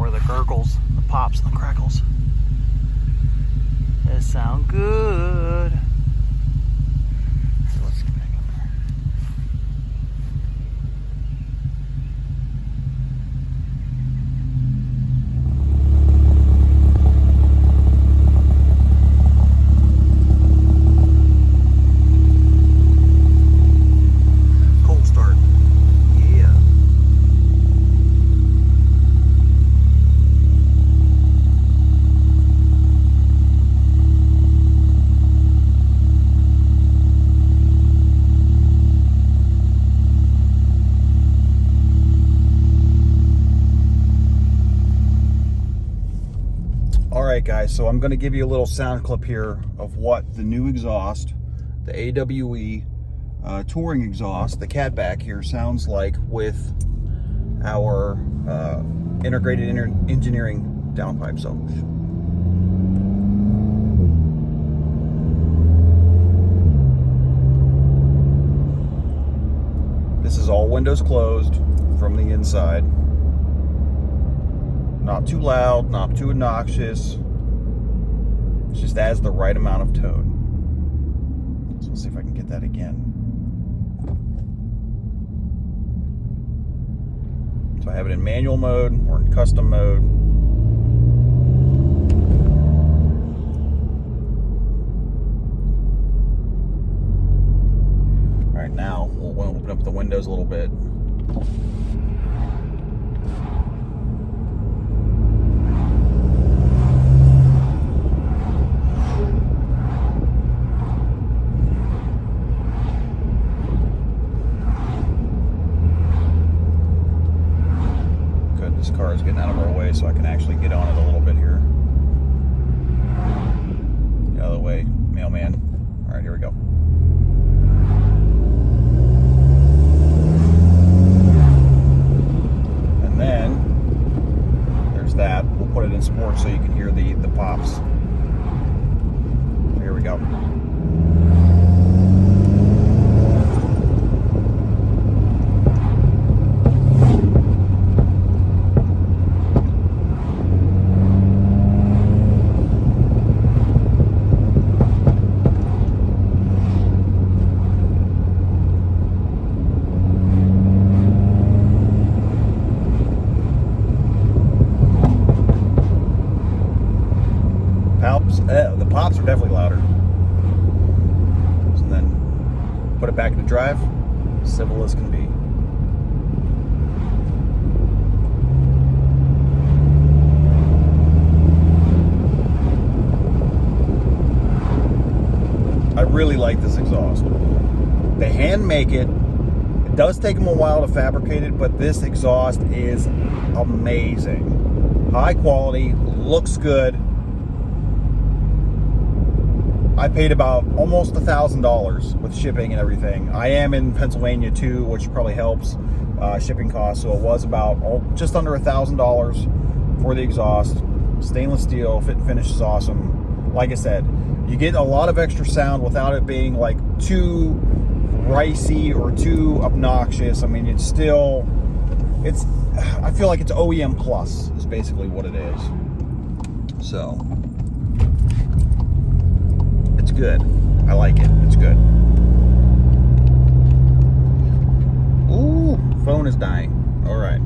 more of the gurgles, the pops, and the crackles. They sound good. So let's get back up there. Cold start. Yeah. Alright guys, so I'm going to give you a little sound clip here of what the new exhaust, the AWE touring exhaust, the Catback here sounds like with our integrated engineering downpipe. So this is all windows closed from the inside. Not too loud, not too obnoxious. It just adds the right amount of tone. So let's see if I can get that again. So I have it in manual mode or in custom mode. All right, now we'll open up the windows a little bit. This car is getting out of our way so I can actually get on it a little bit here. Get out of the way, mailman. All right, here we go. And then there's that. We'll put it in sport so you can hear the pops. So here we go. The pops are definitely louder. And then put it back into drive, civil as can be. I really like this exhaust. They hand make it. It does take them a while to fabricate it, but this exhaust is amazing. High quality, looks good. I paid about almost $1,000 with shipping and everything. I am in Pennsylvania too, which probably helps shipping costs. So it was about just under $1,000 for the exhaust. Stainless steel, fit and finish is awesome. Like I said, you get a lot of extra sound without it being like too ricey or too obnoxious. I mean, I feel like it's OEM plus is basically what it is. So it's good. I like it. It's good. Ooh, phone is dying. All right.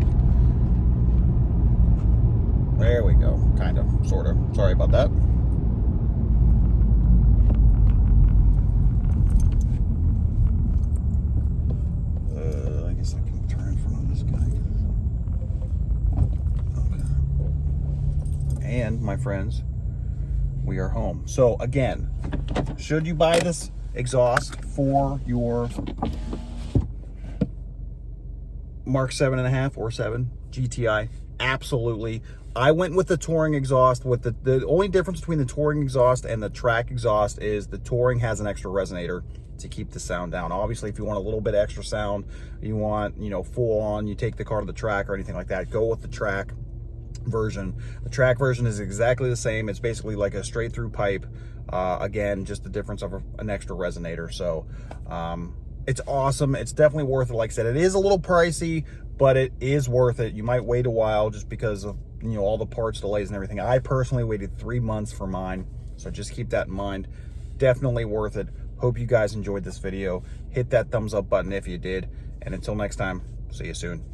There we go. Kind of, sort of. Sorry about that. I guess I can turn in front of this guy. Okay. And my friends, we are home. So again, should you buy this exhaust for your Mark 7.5 or 7 GTI? Absolutely. I went with the touring exhaust. With the only difference between the touring exhaust and the track exhaust is the touring has an extra resonator to keep the sound down. Obviously, if you want a little bit extra sound, you want, full on, you take the car to the track or anything like that, go with the track version. The track version is exactly the same. It's basically like a straight through pipe. Again, just the difference of an extra resonator. So It's awesome. It's definitely worth it. Like I said, it is a little pricey, but it is worth it. You might wait a while just because of, you know, all the parts delays and everything. I personally waited 3 months for mine, so just keep that in mind. Definitely worth it. Hope you guys enjoyed this video. Hit that thumbs up button if you did, and until next time, see you soon.